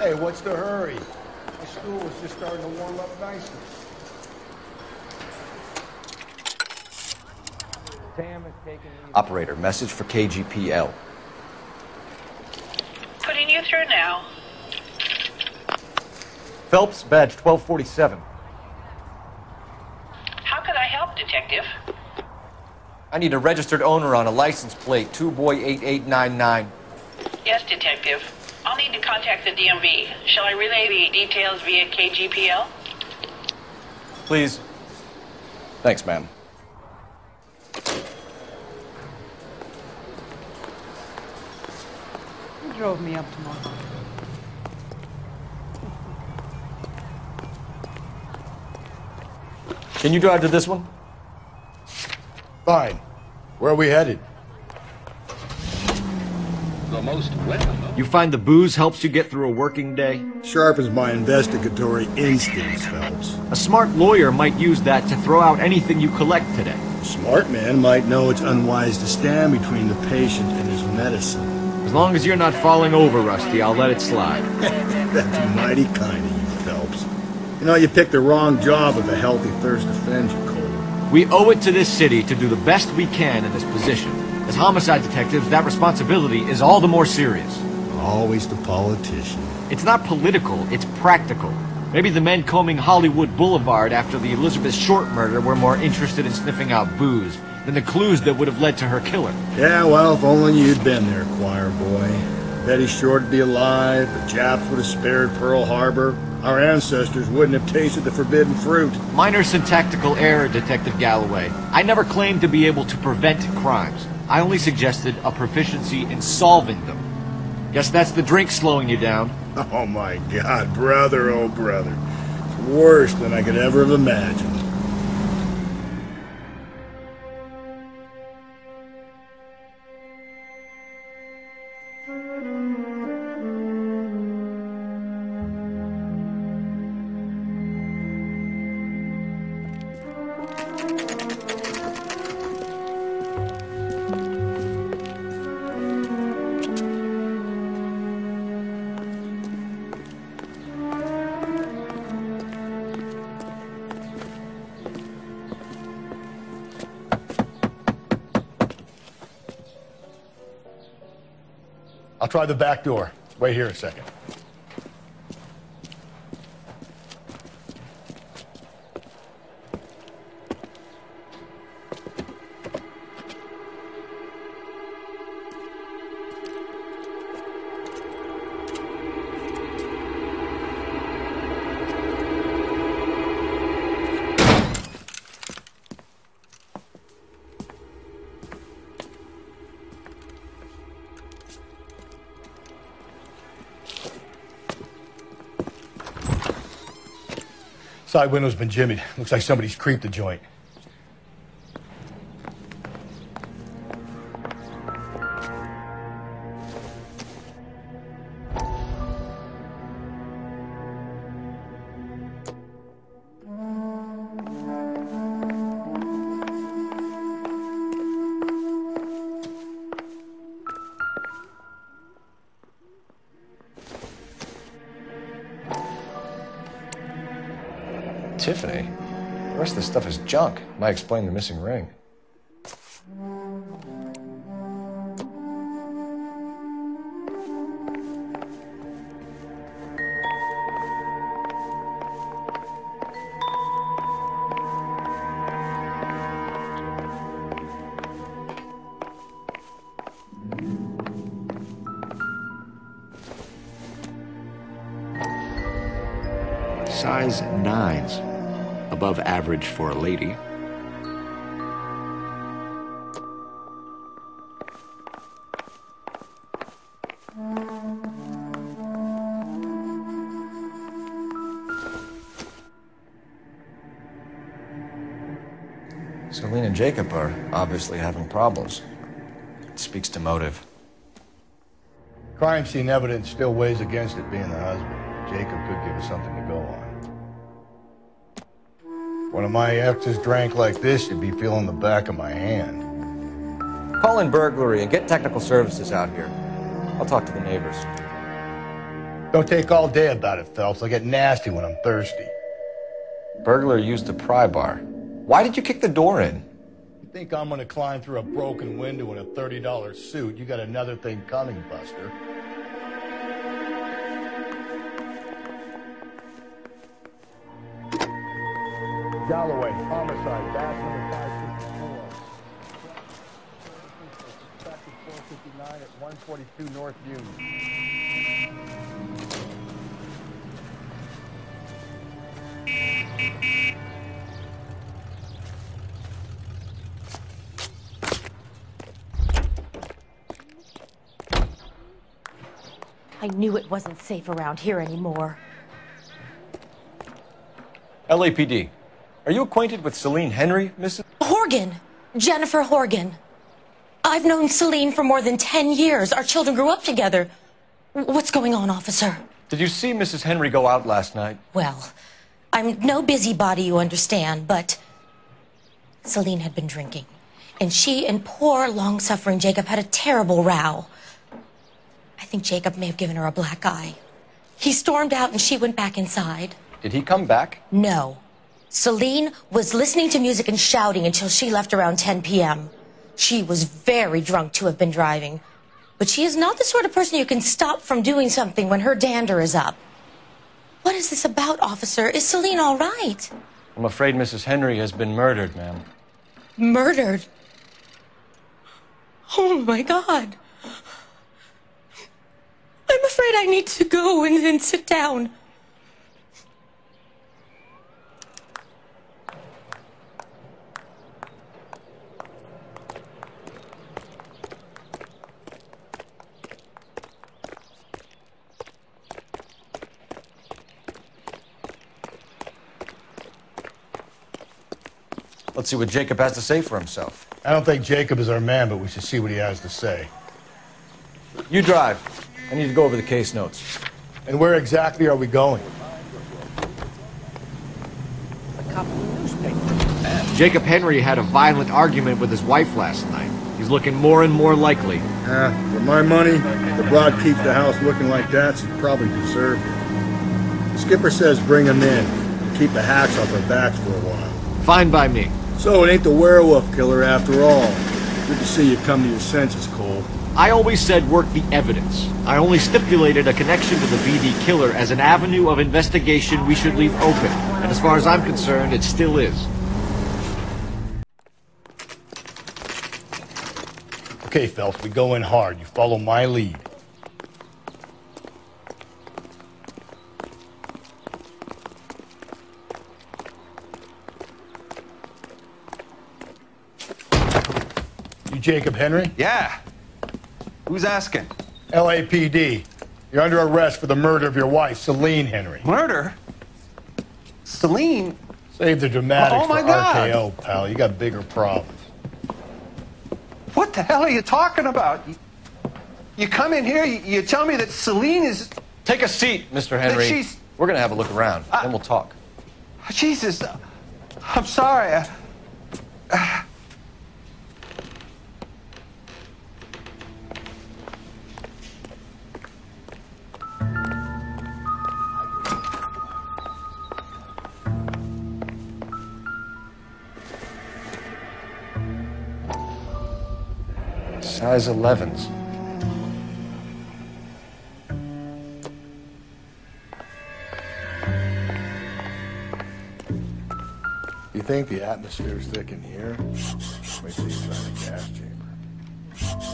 Hey, what's the hurry? My stool was just starting to warm up nicely. Operator, message for KGPL. Putting you through now. Phelps, badge 1247. How could I help, Detective? I need a registered owner on a license plate, 2boy8899. Yes, Detective. I'll need to contact the DMV. Shall I relay the details via KGPL? Please. Thanks, ma'am. Who drove me up to Noire? Can you drive to this one? Fine. Where are we headed? The most welcome. You find the booze helps you get through a working day? Sharpens my investigatory instincts, Phelps. A smart lawyer might use that to throw out anything you collect today. A smart man might know it's unwise to stand between the patient and his medicine. As long as you're not falling over, Rusty, I'll let it slide. That's mighty kind of you, Phelps. You know, you picked the wrong job if a healthy thirst offends you, Cole. We owe it to this city to do the best we can in this position. As homicide detectives, that responsibility is all the more serious. Always the politician. It's not political, it's practical. Maybe the men combing Hollywood Boulevard after the Elizabeth Short murder were more interested in sniffing out booze than the clues that would have led to her killing. Yeah, well, if only you'd been there, choir boy. Betty Short would be alive, the Japs would have spared Pearl Harbor, our ancestors wouldn't have tasted the forbidden fruit. Minor syntactical error, Detective Galloway. I never claimed to be able to prevent crimes. I only suggested a proficiency in solving them. Guess that's the drink slowing you down. Oh my God, brother, oh brother. It's worse than I could ever have imagined. I'll try the back door. Wait here a second. Side window's been jimmied. Looks like somebody's creeped the joint. Tiffany? The rest of this stuff is junk. Might explain the missing ring. Size 9s. Above average for a lady. Celine and Jacob are obviously having problems. It speaks to motive. Crime scene evidence still weighs against it being the husband. Jacob could give us something to go on. One of my exes drank like this, you'd be feeling the back of my hand. Call in burglary and get technical services out here. I'll talk to the neighbors. Don't take all day about it, Phelps. I get nasty when I'm thirsty. Burglar used the pry bar. Why did you kick the door in? You think I'm gonna climb through a broken window in a $30 suit? You got another thing coming, Buster. Galloway, homicide, back number 554. Suspected 459 at 142 North Union. I knew it wasn't safe around here anymore. LAPD. Are you acquainted with Celine Henry, Mrs.? Horgan! Jennifer Horgan. I've known Celine for more than 10 years. Our children grew up together. What's going on, officer? Did you see Mrs. Henry go out last night? Well, I'm no busybody, you understand, but Celine had been drinking. And she and poor, long-suffering Jacob had a terrible row. I think Jacob may have given her a black eye. He stormed out and she went back inside. Did he come back? No. Celine was listening to music and shouting until she left around 10 p.m. She was very drunk to have been driving. But she is not the sort of person you can stop from doing something when her dander is up. What is this about, officer? Is Celine all right? I'm afraid Mrs. Henry has been murdered, ma'am. Murdered? Oh, my God. I'm afraid I need to go and sit down. Let's see what Jacob has to say for himself. I don't think Jacob is our man, but we should see what he has to say. You drive. I need to go over the case notes. And where exactly are we going? A couple of newspapers. Jacob Henry had a violent argument with his wife last night. He's looking more and more likely. For my money, the broad keeps the house looking like that, she probably deserved it. The skipper says bring him in and keep the hacks off our backs for a while. Fine by me. So it ain't the werewolf killer after all. Good to see you come to your senses, Cole. I always said work the evidence. I only stipulated a connection to the BD killer as an avenue of investigation we should leave open. And as far as I'm concerned, it still is. Okay, Phelps, we go in hard. You follow my lead. You Jacob Henry? Yeah. Who's asking? LAPD. You're under arrest for the murder of your wife, Celine Henry. Murder? Celine? Save the dramatics Oh, my for God. RKO, pal. You got bigger problems. What the hell are you talking about? You come in here, you tell me that Celine is... Take a seat, Mr. Henry. she's- We're going to have a look around, then we'll talk. Jesus, I'm sorry. Size 11s. You think the atmosphere's thick in here? Wait till you try the gas chamber.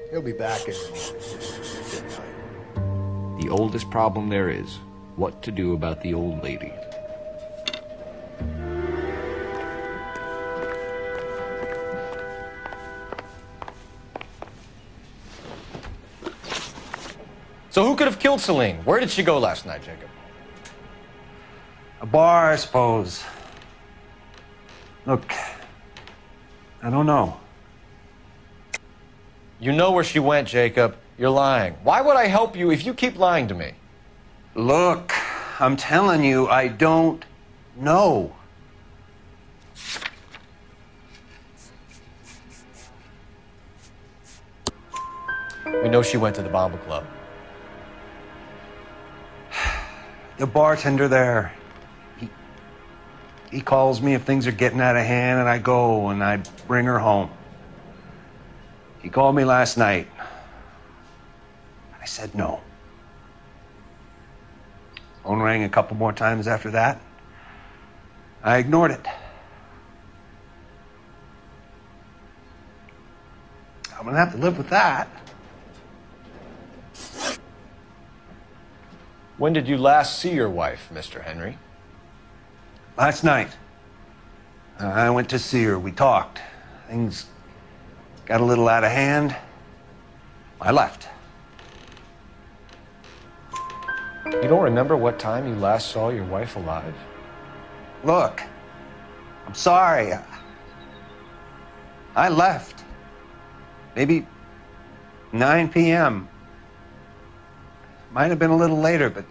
He'll be back in the morning. Sit tight. The oldest problem there is, what to do about the old lady. So who could have killed Celine? Where did she go last night, Jacob? A bar, I suppose. Look, I don't know. You know where she went, Jacob. You're lying. Why would I help you if you keep lying to me? Look, I'm telling you, I don't know. We know she went to the Bomber Club. The bartender there, he calls me if things are getting out of hand, and I go and I bring her home. He called me last night. I said no. Phone rang a couple more times after that. I ignored it. I'm gonna have to live with that. When did you last see your wife, Mr. Henry? Last night. I went to see her. We talked. Things got a little out of hand. I left. You don't remember what time you last saw your wife alive? Look, I'm sorry. I left. Maybe 9 p.m. Might have been a little later, but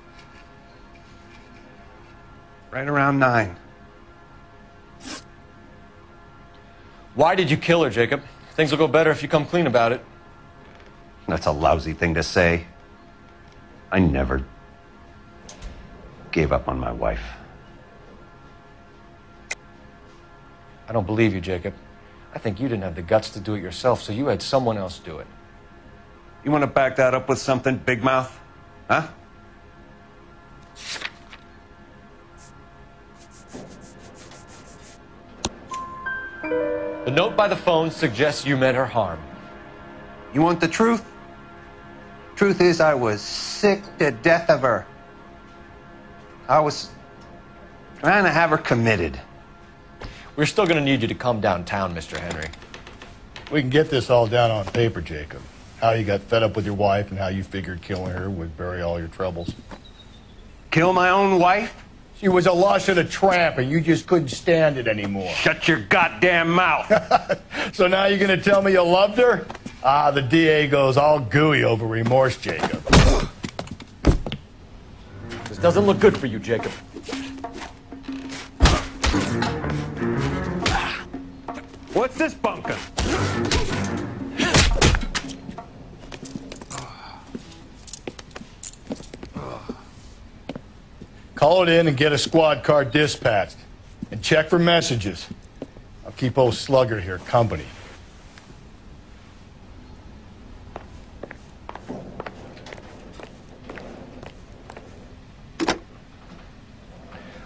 right around 9. Why did you kill her, Jacob? Things will go better if you come clean about it. That's a lousy thing to say. I never gave up on my wife. I don't believe you, Jacob. I think you didn't have the guts to do it yourself, so you had someone else do it. You want to back that up with something, Big Mouth? Huh? The note by the phone suggests you meant her harm. You want the truth? Truth is, I was sick to death of her. I was trying to have her committed. We're still going to need you to come downtown, Mr. Henry. We can get this all down on paper, Jacob. How you got fed up with your wife and how you figured killing her would bury all your troubles. Kill my own wife? She was a lush and a tramp, and you just couldn't stand it anymore. Shut your goddamn mouth. So now you're going to tell me you loved her? Ah, the DA goes all gooey over remorse, Jacob. This doesn't look good for you, Jacob. What's this bunker? Call it in and get a squad car dispatched. And check for messages. I'll keep old Slugger here company.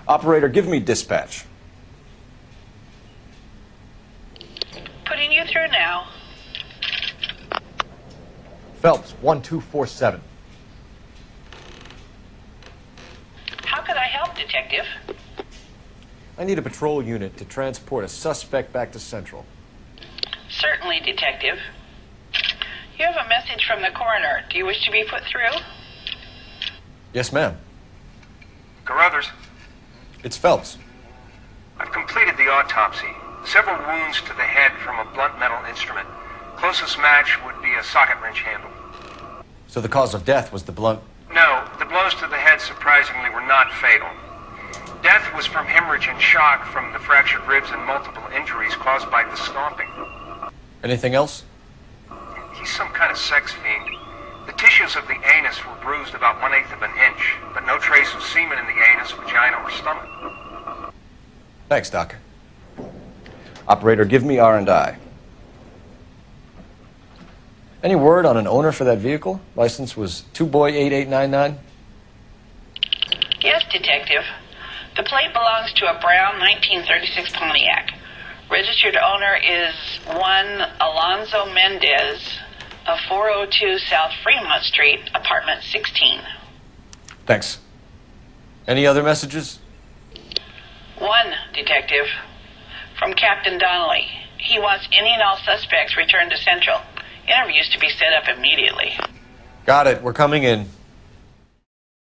Operator, give me dispatch. Putting you through now. Phelps, 1247. How could I help, Detective? I need a patrol unit to transport a suspect back to Central. Certainly, Detective. You have a message from the coroner. Do you wish to be put through? Yes, ma'am. Carruthers, It's Phelps. I've completed the autopsy. Several wounds to the head from a blunt metal instrument. Closest match would be a socket wrench handle. So the cause of death was the blunt... No, the blows to the head surprisingly were not fatal. Death was from hemorrhage and shock from the fractured ribs and multiple injuries caused by the stomping. Anything else? He's some kind of sex fiend. The tissues of the anus were bruised about 1/8 of an inch, but no trace of semen in the anus, vagina, or stomach. Thanks, Doc. Operator, give me R&I. Any word on an owner for that vehicle? License was 2boy8899. Yes, Detective. The plate belongs to a brown 1936 Pontiac. Registered owner is one Alonzo Mendez of 402 South Fremont Street, apartment 16. Thanks. Any other messages? One, Detective. From Captain Donnelly. He wants any and all suspects returned to Central. Interviews to be set up immediately. Got it. We're coming in.